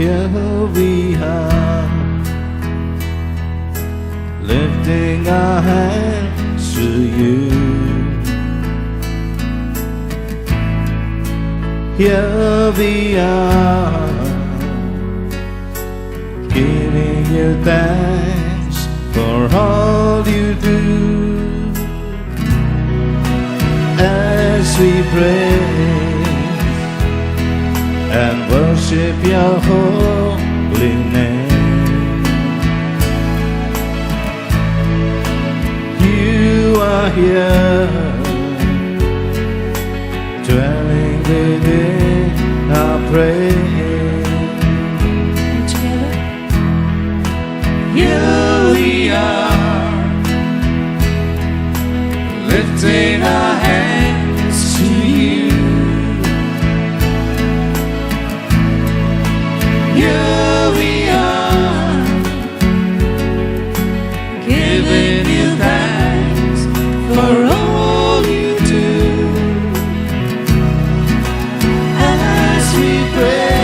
Here we are, lifting our hands to you. Here we are, giving you thanks for all you do. As we praise and worship your holy name, you are here, dwelling within our praise. Together, Here we are, lifting our hands to you. Here we are, giving you thanks for all you do. As we pray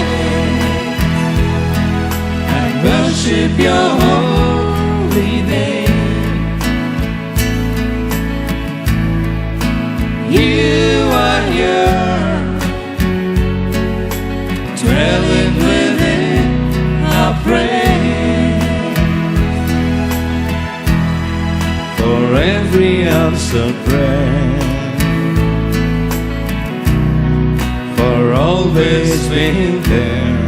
and worship your holy name, you are here, dwelling within our praise. For every answered prayer, for always being there,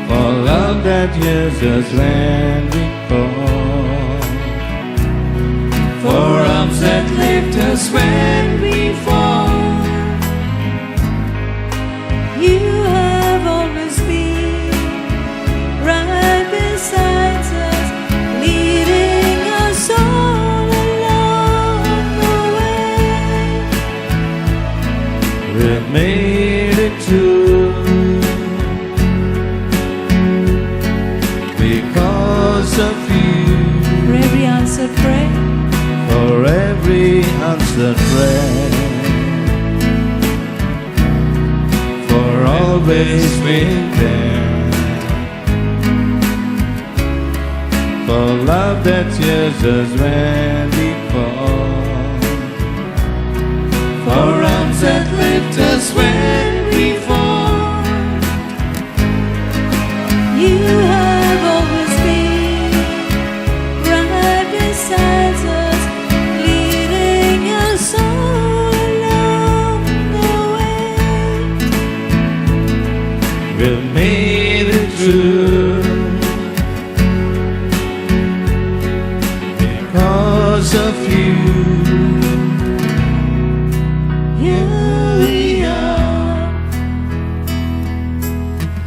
for love that hears us when we fall, for arms that lift us when we fall. you have always been right beside us, leading us all along the way. We made it through because of you. For every answered prayer, For every answered prayer, for always being there, for love that hears us when we fall, for arms that lift us when we fall. you have always been right beside us, leading us all along the way. We made it through because of you. Here we are,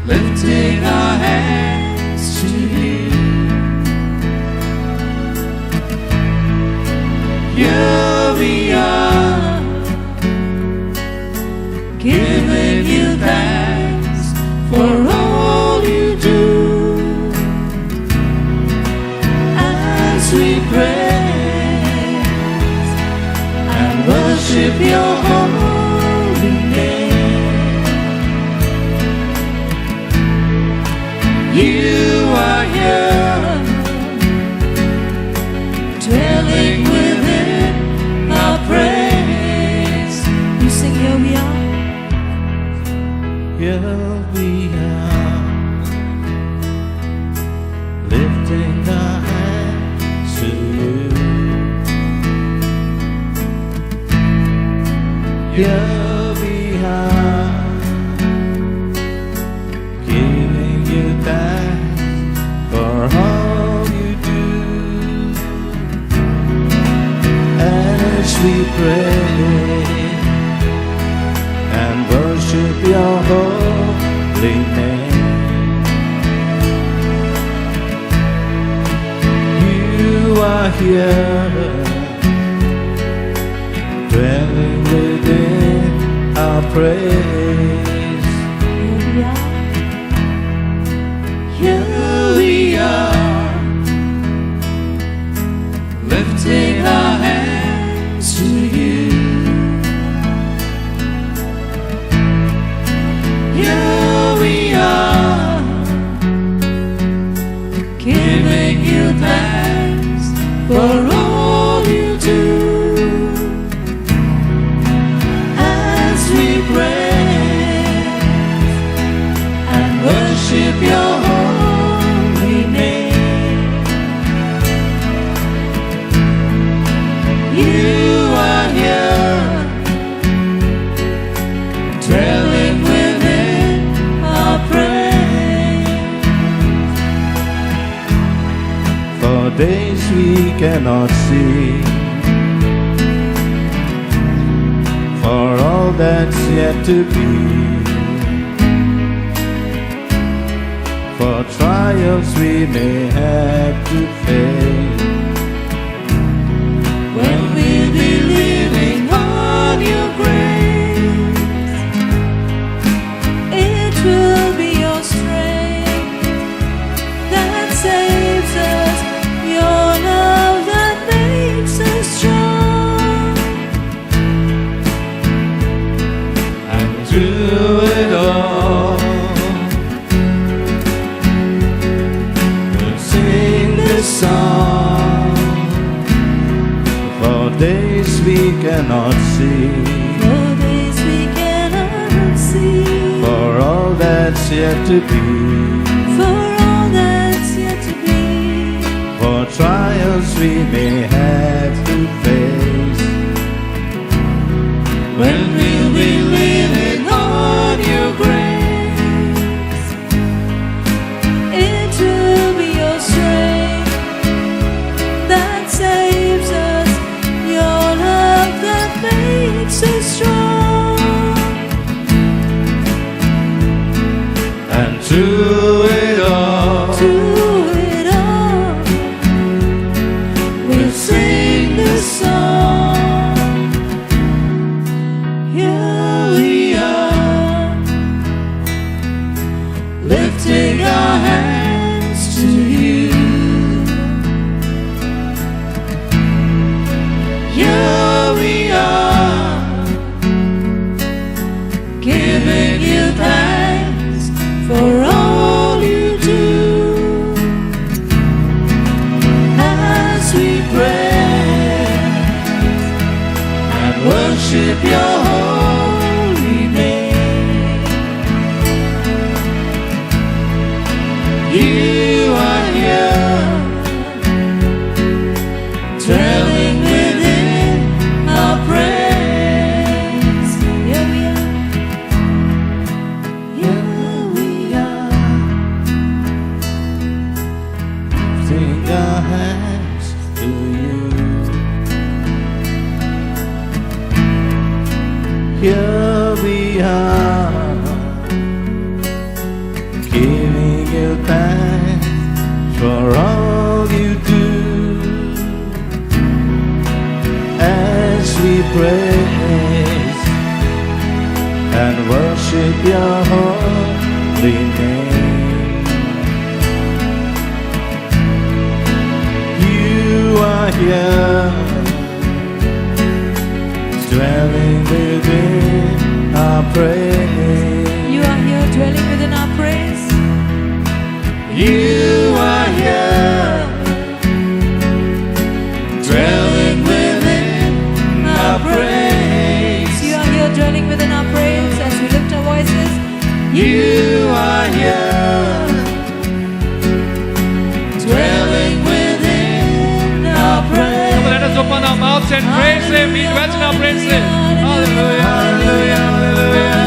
lifting our hands to you. Here we are, giving you thanks for all you do. As we praise and worship your holy name, you are here, dwelling within our praise. You sing, here we are. Here we are, lifting our hands to you. Here we are, giving you thanks for all you do. As we pray and worship your holy name, you are here, dwelling within our praise. Here we are. Here we are, lifting our hands to you. You are here, dwelling within our praise. For days we cannot see, for all that's yet to be, for trials we may have to face. When we'll be living on your grace, it will be your strength that saves us, your love that makes us strong. and through it all, we'll sing this song. For days we cannot see, For days we cannot see, for all that's yet to be, for all that's yet to be, for trials we may have to face. When we'll be living on your grace, it will be your strength that saves us, your love that makes us strong. and through it all, Through it all, we'll sing this song. here we are, Lifting our hands to you. Here we are, giving you thanks for all you do. As we praise and worship your holy name, you are here, dwelling within our praise. here we are, Here we are, Lifting our hands to you. Here we are, giving you thanks for all you do. As we praise and worship your holy name, you are here, dwelling within our praise. you are here dwelling within our praise. you are here, dwelling within our praise. You are here dwelling within our praise as we lift our voices. You are here, dwelling within our praise. Come on, let us open our mouths and praise Him. He dwells in our praises. Hallelujah, hallelujah, hallelujah,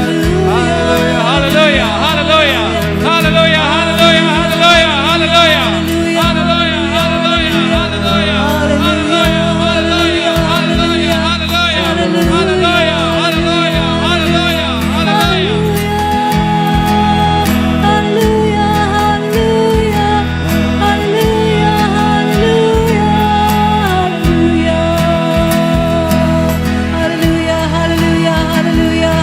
hallelujah, hallelujah, hallelujah, hallelujah, hallelujah, hallelujah, hallelujah, hallelujah, hallelujah, hallelujah, hallelujah, hallelujah, hallelujah, hallelujah, hallelujah, hallelujah, hallelujah. Hallelujah, hallelujah, hallelujah, hallelujah, hallelujah, hallelujah.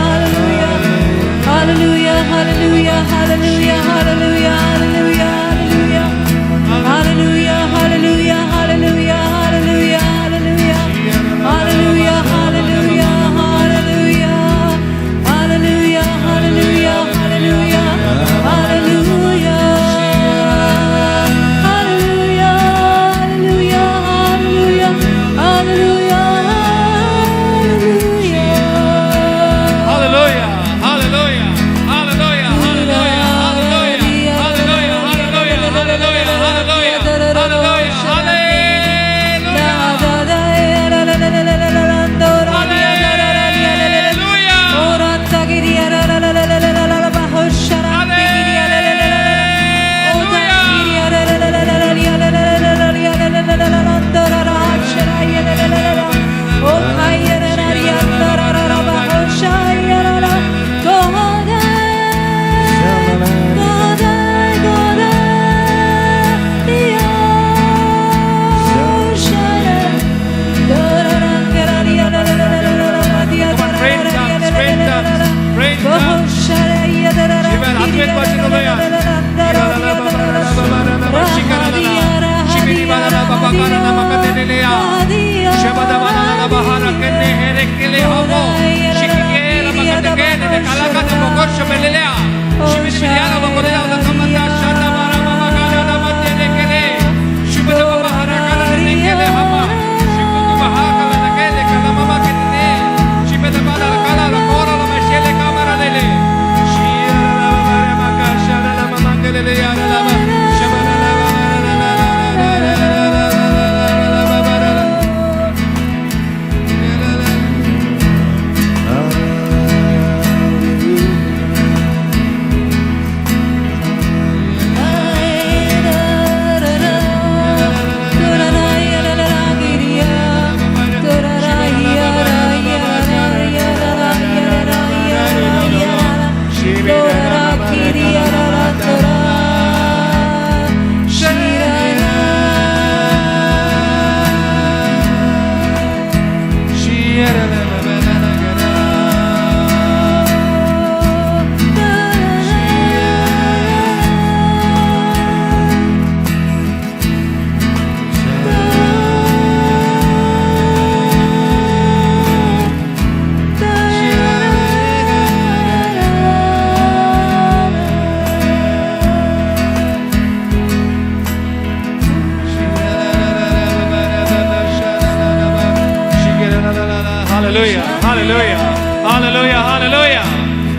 Hallelujah, hallelujah, hallelujah, hallelujah,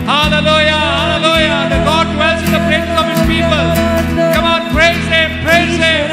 hallelujah, hallelujah. The God dwells in the praises of His people. Come on, praise Him, praise Him.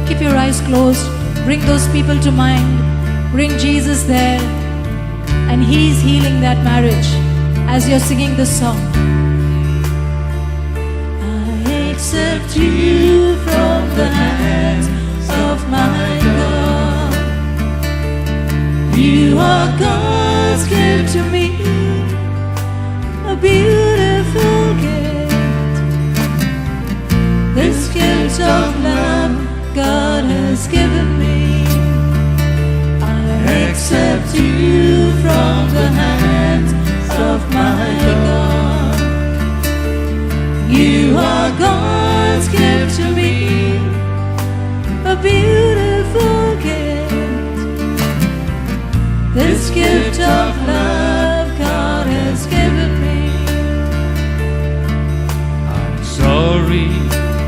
Keep your eyes closed. Bring those people to mind. Bring Jesus there. And He's healing that marriage as you're singing this song. I accept you from the hands of my God. You are God's gift to me, a beautiful gift. This gift of love God has given me. I accept you from the hands of my God. You are God's gift to me, a beautiful gift. This gift of love God has given me. I'm sorry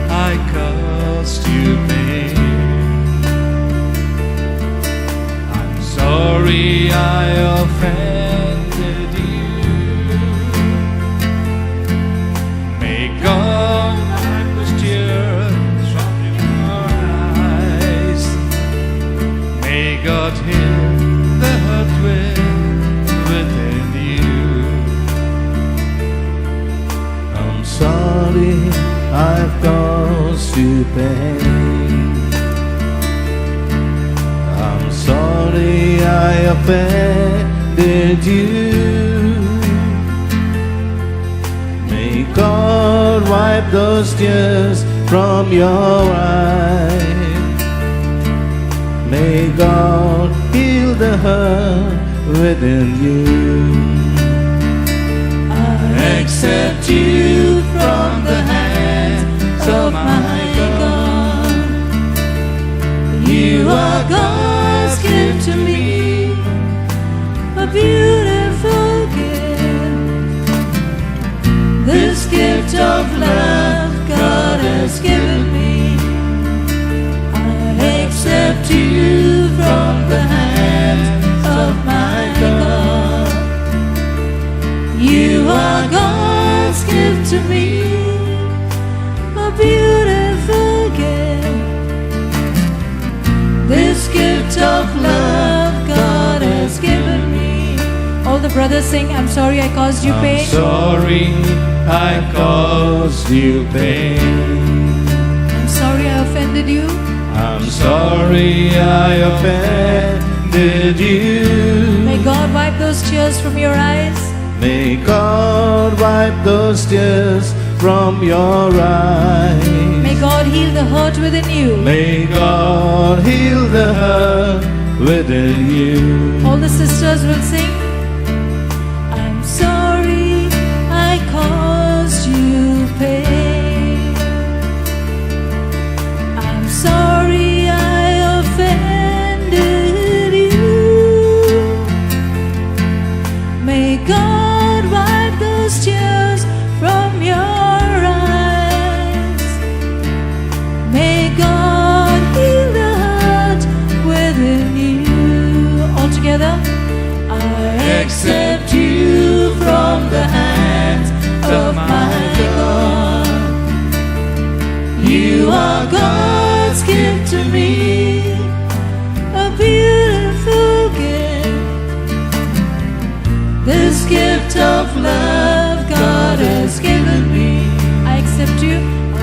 I caused you pain. I'm sorry I offended you. May God wipe those tears from your eyes. May God heal the hurt within you. I'm sorry I've caused you pain. I'm sorry I offended you. May God wipe those tears from your eyes. May God heal the hurt within you. I accept you from the hands of my God. You are God's gift to me, a beautiful gift. This gift of love God has given me. I accept you beautiful gift. This gift of love God has given me. All the brothers sing, I'm sorry I caused you I'm pain. sorry I caused you pain. I'm sorry I offended you. I'm sorry I offended you. May God wipe those tears from your eyes. May God wipe those tears from your eyes. May God heal the hurt within you. May God heal the hurt within you. All the sisters will sing. I'm sorry I caused you pain. I'm sorry I offended you. May God wipe those tears from your eyes. May God heal the hurt within you. All together. I accept you from the hands of my God. You are God's gift to me, a beautiful gift. This gift of love God has given me. I accept you. I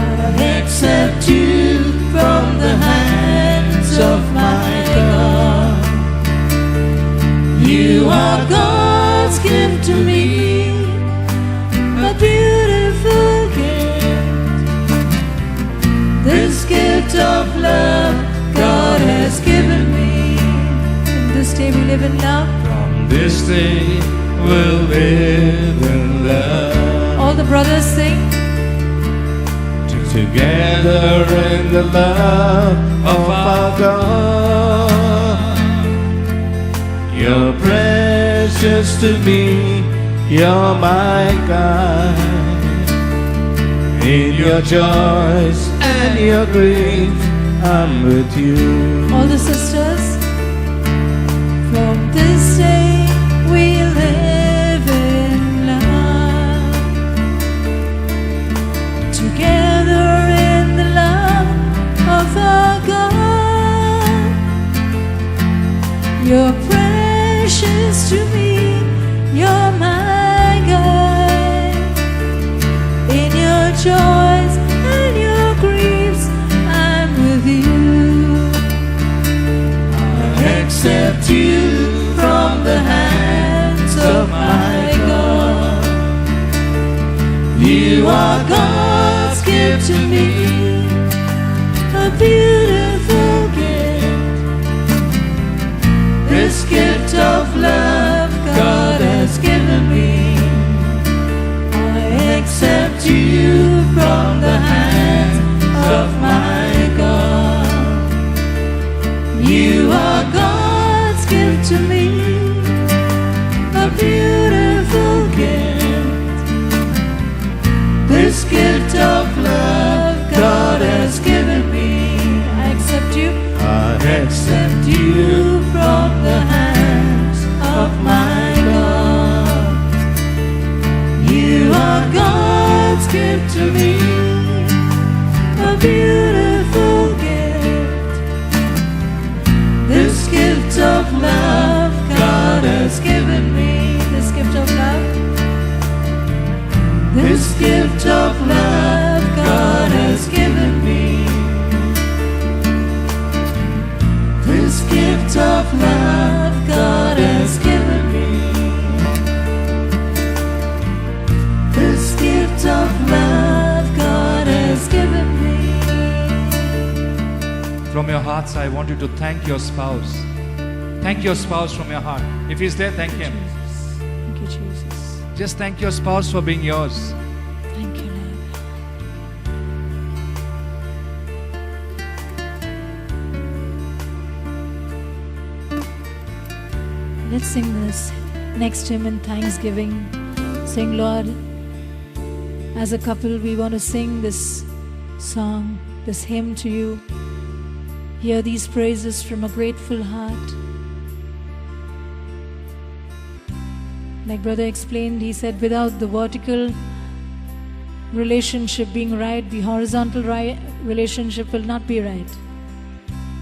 accept you from the hands of my God. You are God's gift to me, a beautiful gift. This gift of love God has given me. In this day we live in love. From this day we'll live in love. All the brothers sing. Together in the love of our God. You're precious to me, you're my God. In your joys and your grief, I'm with you. All the sisters. From this day we live in love. Together in the love of our God. You're precious to me, you're my God. In your joys and your griefs, I'm with you. I accept you from the hands of my God. You are God's gift to me, a beautiful gift. This gift of love God has given me. I accept you from the hands of my God. You are God's gift to me, a beautiful gift. This gift of love God has given me. I accept you. I Accept you from the hands of my God. You are God's gift to me, a beautiful gift. This gift of love God has given me. This gift of love. This gift of love God has given me. This gift of love God has given me. This gift of love God has given me. From your hearts, I want you to thank your spouse. Thank your spouse from your heart. If he's there, thank him. Thank you, Jesus. Just thank your spouse for being yours. Thank you, Lord. Let's sing this next hymn in thanksgiving. Sing, Lord, as a couple, we want to sing this song, this hymn to you. Hear these praises from a grateful heart. Like brother explained, he said, without the vertical relationship being right, the horizontal relationship will not be right.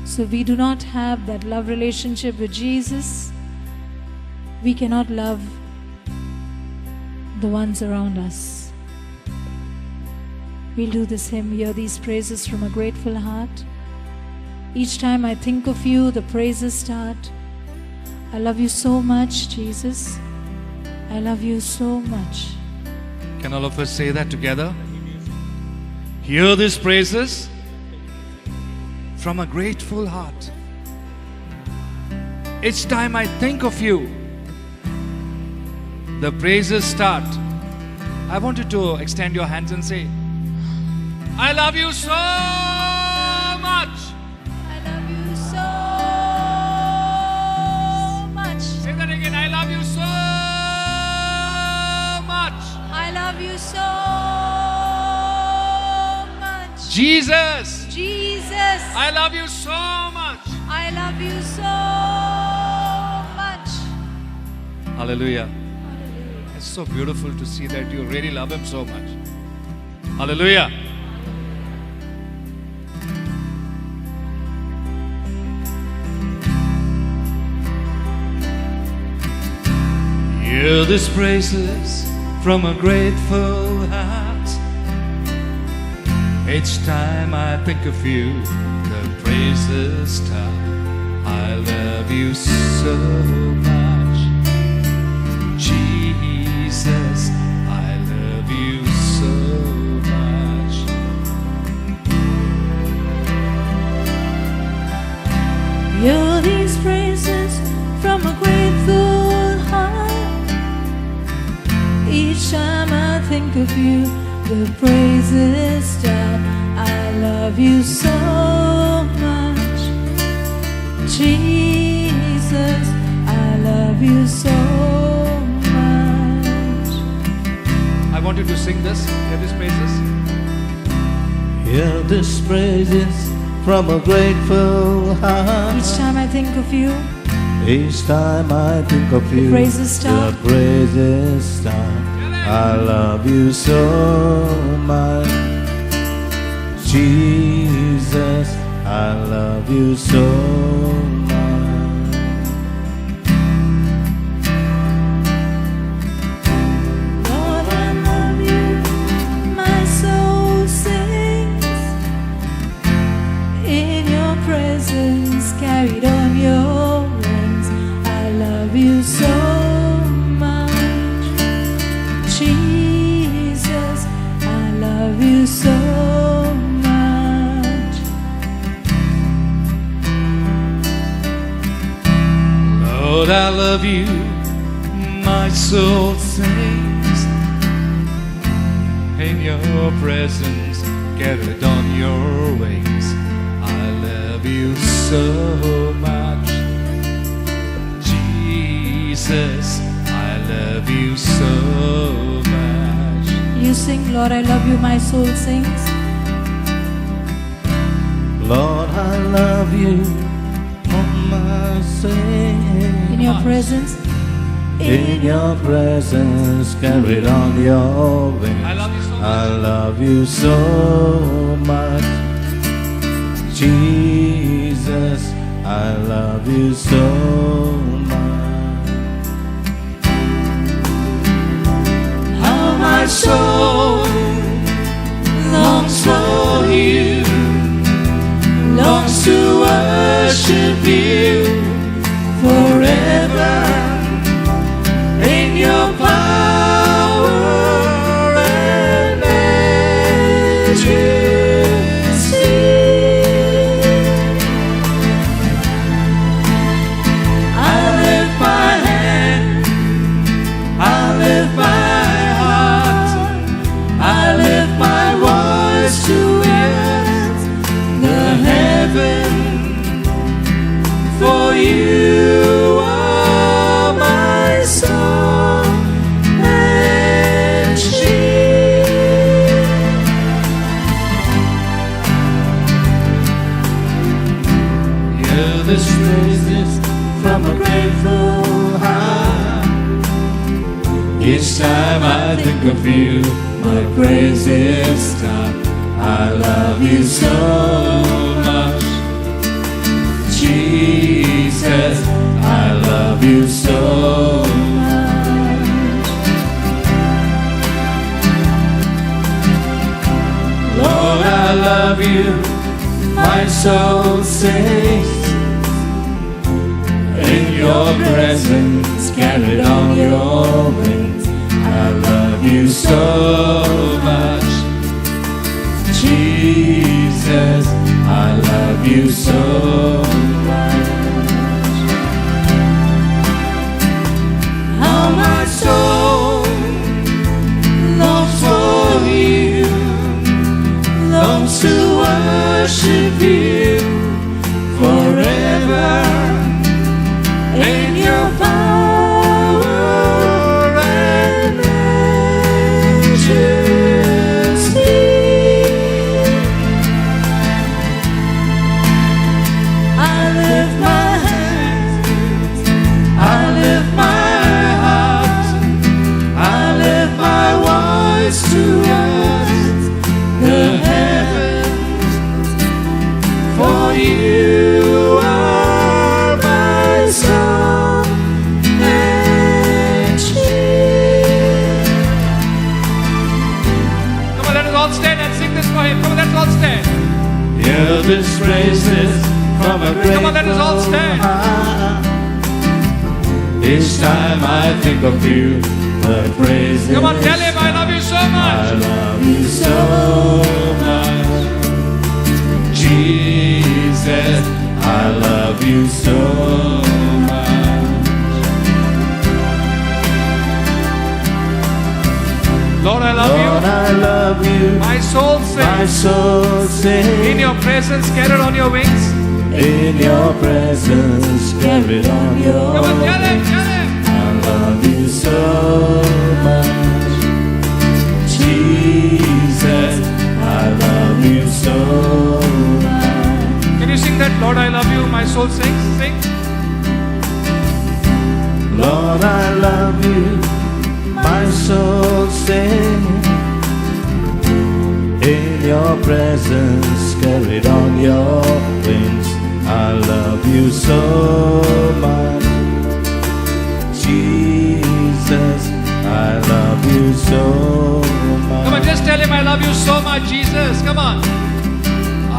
So we do not have that love relationship with Jesus. We cannot love the ones around us. We'll do this hymn, hear these praises from a grateful heart. Each time I think of you, the praises start. I love you so much, Jesus. I love you so much. Can all of us say that together? Hear these praises from a grateful heart. Each time I think of you, the praises start. I want you to extend your hands and say, I love you so much. I love you so much. Say that again. I love you so much. I love you so much. Jesus, Jesus, I love you so much. I love you so much. Hallelujah. It's so beautiful to see that you really love Him so much. Hallelujah. Hear these praises from a grateful heart. Each time I think of you, the praises start. I love you so much, Jesus. I love you so much. Hear these praises from a grateful heart. Each time I think of you, the praises start. I love you so much, Jesus. I love you so much. I want you to sing this. Hear these praises. Hear these praises from a grateful heart. Each time I think of you, Each time I think of you, praises start. the praises start. I love you so much, Jesus. I love you so much. Lord, I love you, my soul sings. In your presence, carried on your wings. I love you so much, Jesus. I love you so much. Lord, I love you, my soul sings. In your presence, carried on your wings. I love you so much, Jesus. I love you so much. You sing, Lord, I love you, my soul sings. Lord, I love you, oh my sin. In your presence, In your presence, carried on your wings. I love you so much. I love you so much, Jesus. I love you so much. How my soul longs for you, longs to worship you forever in your power and majesty. I lift my hand, I lift my heart, I lift my voice towards the heaven. For you are my song and shield. Hear the praises from a grateful heart. Each time I think of you, my praise is done. I love you so much. Jesus, I love you so much. Lord, I love you, my soul sings. In your presence, carried on your wings. I love you so much. Jesus, I love you so much. How my soul longs for you, longs to worship you forever. In your power and majesty, I lift my hands, I lift my heart, I lift my voice towards the heavens, for you are my song and shield. Come on, let us all stand and sing this for him. Come on, let's all stand. Hear this praises from a grateful Come on, let us all stand. heart. Each time I think of you, the praises. Come on, tell him I love you so I much. love you so much. Jesus, I love you so much. Lord, I love Lord, you. I love you. My soul My sings. soul sings. In your presence, carried on your wings. In your presence, carried on your Come on, tell him, tell him. I love you so much. Jesus, I love you so much. Can you sing that? Lord, I love you. My soul sings. Sing. Lord, I love you. My soul sings. In your presence, carried on your wings. I love you so much. Jesus, I love you so much. Come on, just tell him I love you so much, Jesus. Come on. I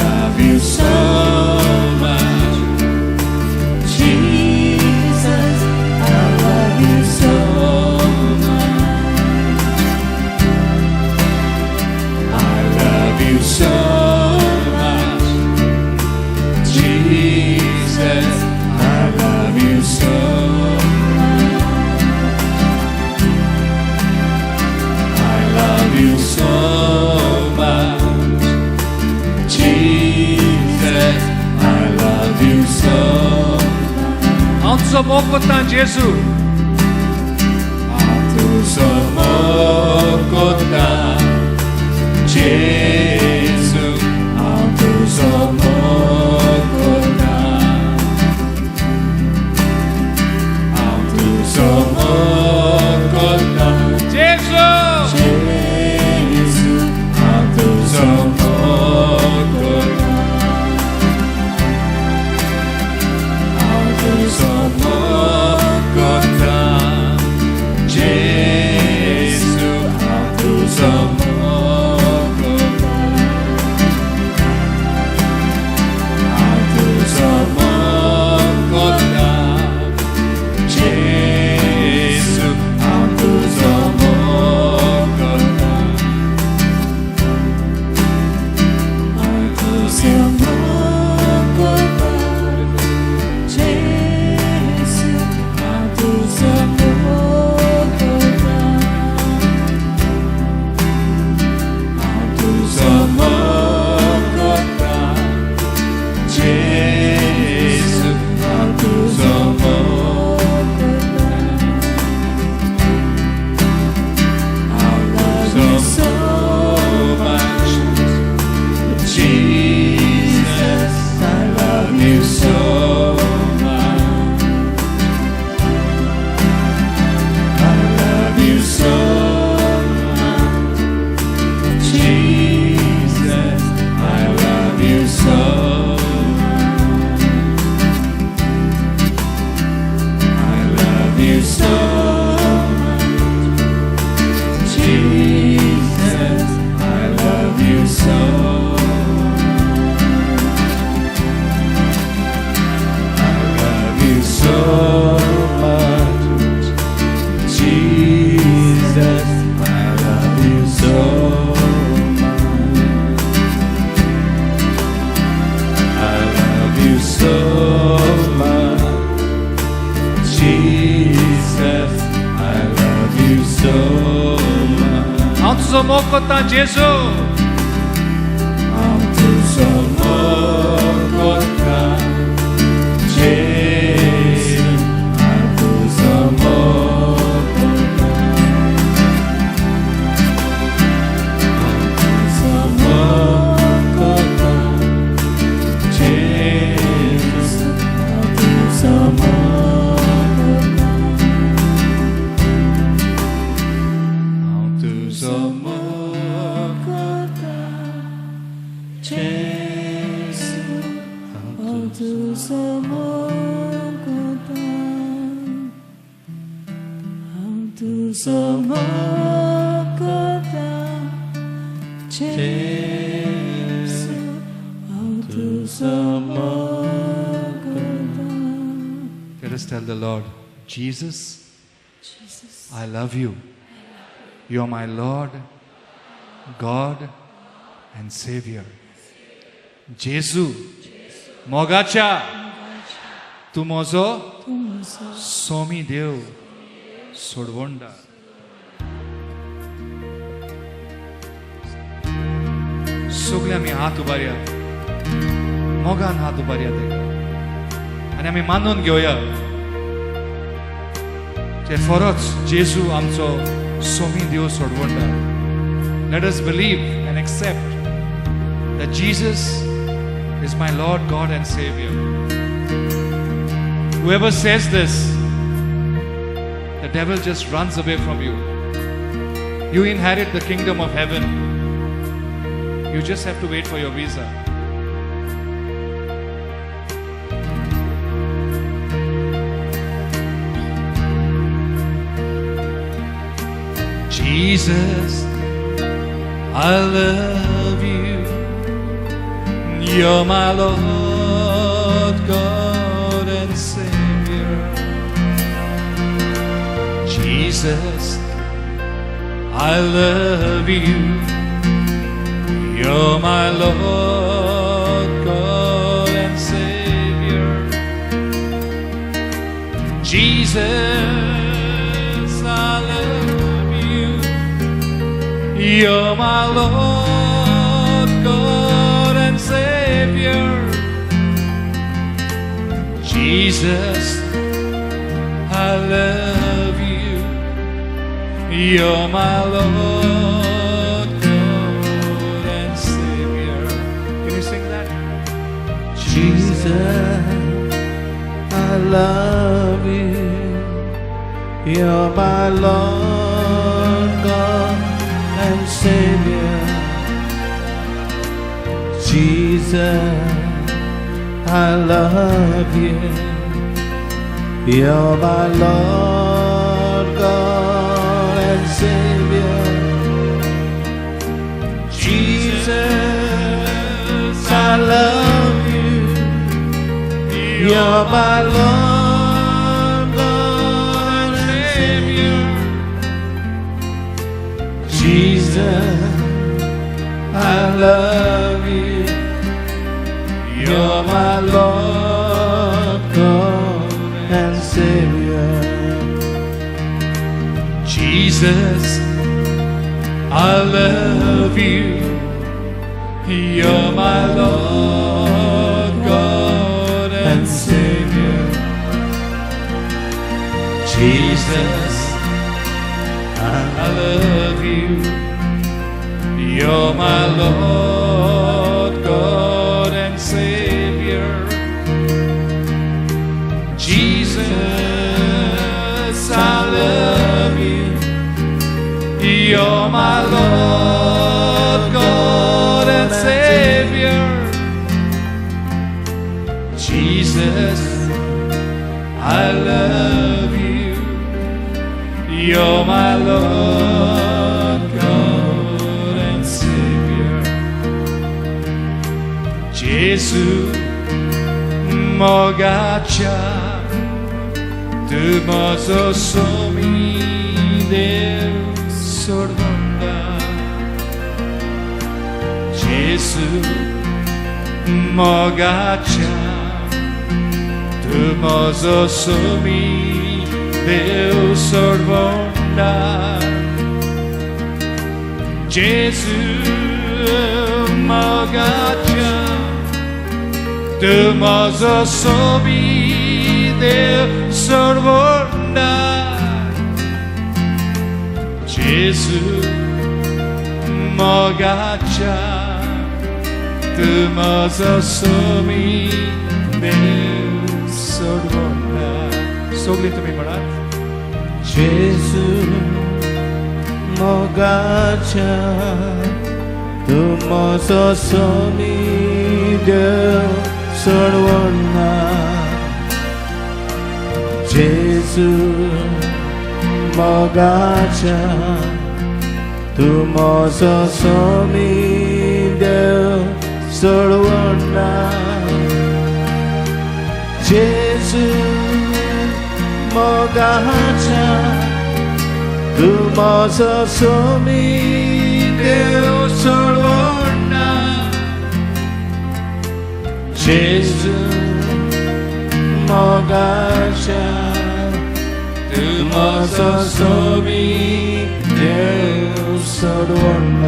love you so much. Jesus, I love you so much. I love you so much. Jesus, I love you so much. I love you so much. Jesus, I love you so much. Anso mokotan Jesu. Tu somokota Jesu, tu somokota, tu somokota Jesu. Jesu, tu somokota, tu somokota Jesu, tu somokota. 먹었다 예수 앞두서 먹었다 예수 앞두서 먹었다 앞두서 먹었다 예수 앞두서 먹었다 앞두서 먹었다 예수 어두서 먹었다 어두서 먹었다 예수 어두서 먹었다 Let us tell the Lord, Jesus, I love you. You are my Lord, God and Savior. 예수, मोगाचा, तू mojo Somi देव सोडवंडा. सगळे आम्ही हात उभारया, मोगान हात उभारया तेका. आणि आम्ही मानून घेऊया जे खरोच जेजू आमचो सोमी देव सोडवंडा. Let us believe and accept that Jesus is my Lord, God and Savior. Whoever says this, the devil just runs away from you. You inherit the kingdom of heaven. You just have to wait for your visa. Jesus, I love you. You're my Lord, God and Savior. Jesus, I love you. You're my Lord, God and Savior. Jesus, I love you. You're my Lord, God and Savior. Jesus, I love you. You're my Lord, God and Savior. Can you sing that? Jesus, I love you. You're my Lord, God and Savior. Jesus, I love you. You're my Lord, God and Savior. Jesus, I love you. You're my Lord, God and Savior. Jesus, I love you. You're my Lord, God and Savior. Jesus, I love you. You're my Lord, God and Savior. Jesus, I love you. You're my Lord, God and Savior. Jesus, I love you. You're my Lord, God and Savior. Jesus, I love you. You're my Lord, God and Savior. 예수 모가차 뜨모서 소미 될 소르던다. 예수 모가차 뜨모서 소미 될 소르던다. Jésus magacha Demaza sobi de sorvonda Jésus magacha Demaza sobi de sorvonda Sogli tumi marat 예수 뭐가자 두모서서 믿어 서원나 예수 뭐가자 두모서서 믿어 서원나 예수 뭐가자 두모서서 믿어 서원나 예수 뭐가자 두모서서 믿어 서원나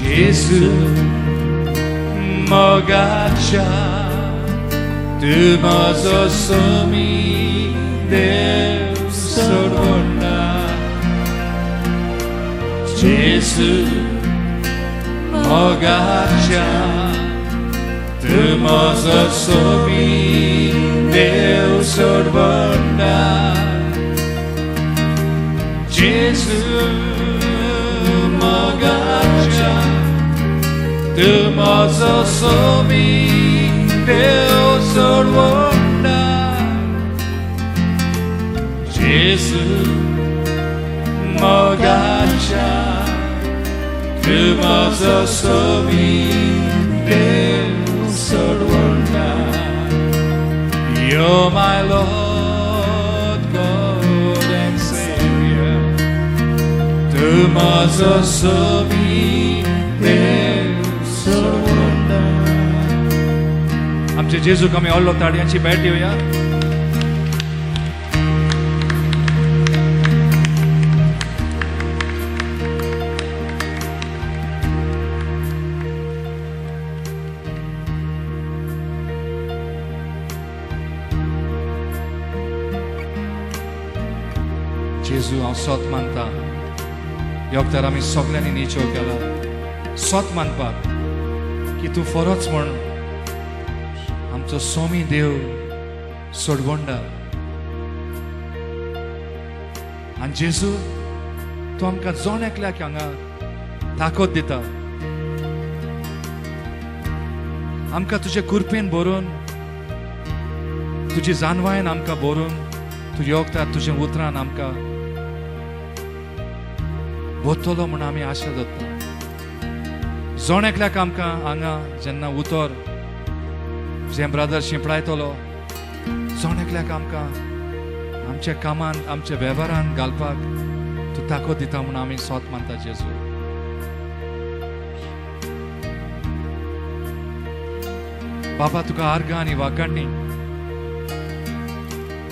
예수 magacha Demaza somi de sorvonda Jésus magacha Demaza somi de sorvonda Jésus magacha Demaza somi de sorvonda Jesus magacha Demaza somi de sorvonda You're my Lord, God and Savior Demaza somi de sorvonda आमचे जेजूक आमी व्हडलो ताडयांची भेट दिवया जेजू हांव सोत मानता योग तर आमी सगळ्यांनी निचो केला सोत मानपाक की तूं फरोच म्हण आमचो सोमी देव सोडवंडा आनी जेजू तूं आमकां जोण एकल्याक हांगा ताकद दिता आमकां तुजे कुरपेन भरून तुजी जानवायेन आमकां भरून तूं योगता तुजे उतरान आमकां बोतलो म्हण आमी आशा दवरता जोण एकल्याक आमकां हांगा जेन्ना उतर जे ब्रदर शिंपडायतलो जोण एकल्याक आमकां आमच्या कामान आमच्या वेव्हारान घालपाक तूं ताकद दिता म्हूण आमी सोत मानता जेजू बाबा तुका आर्गां आनी वाखाणणी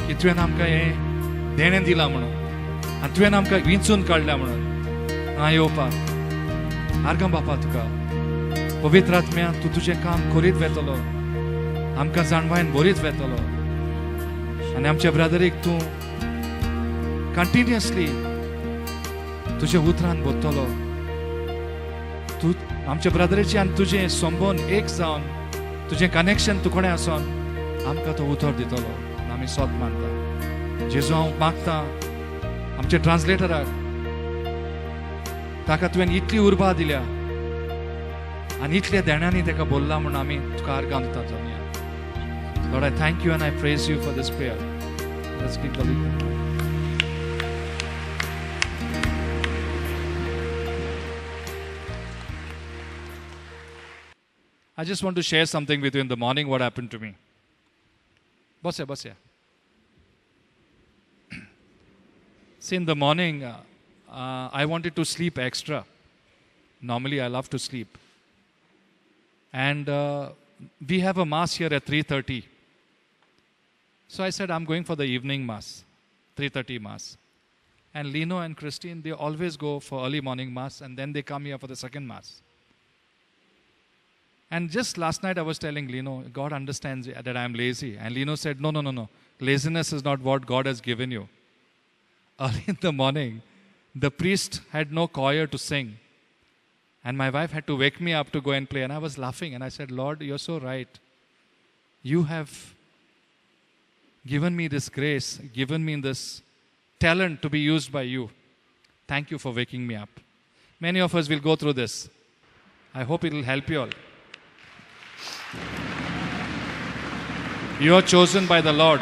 की तुवें आमकां हें देणें दिलां म्हणून आनी तुवें आमकां विंचून काडल्या म्हणून हांगा येवपाक आर्गां बापा तुका पवित्र आत्म्या तूं तुजें काम करीत वेतलो आमकां जाणवायेन भरीत वेतलो आनी आमच्या ब्रदरीक तूं कंटिन्युअसली तुज्या उतरान बोत्तलो तूं आमच्या ब्रदरीची आनी तुजें संबंद एक जावन तुजें कनेक्शन तूं कोणें आसोन आमकां तो उतर दितलो आमी सोत मानता जेजू हांव मागता आमच्या ट्रान्सलेटराक ताका तुवें इतली उर्बा दिल्या आनी इतल्या देण्यांनी ताका बोल्ला म्हूण आमी तुका आर्गां दिता जावया Lord, I thank you and I praise you for this prayer. Let's keep the lead. I just want to share something with you in the morning what happened to me. Boss here. See, in the morning, I wanted to sleep extra. Normally, I love to sleep. And we have a mass here at 3:30. So I said, I'm going for the evening mass, 3:30 mass. And Lino and Christine, they always go for early morning mass and then they come here for the second mass. And just last night I was telling Lino, God understands that I am lazy. And Lino said, no. Laziness is not what God has given you. Early in the morning, the priest had no choir to sing. And my wife had to wake me up to go and play. And I was laughing and I said, Lord, you're so right. You have given me this grace, given me this talent to be used by you. Thank you for waking me up. Many of us will go through this. I hope it will help you all. You are chosen by the Lord.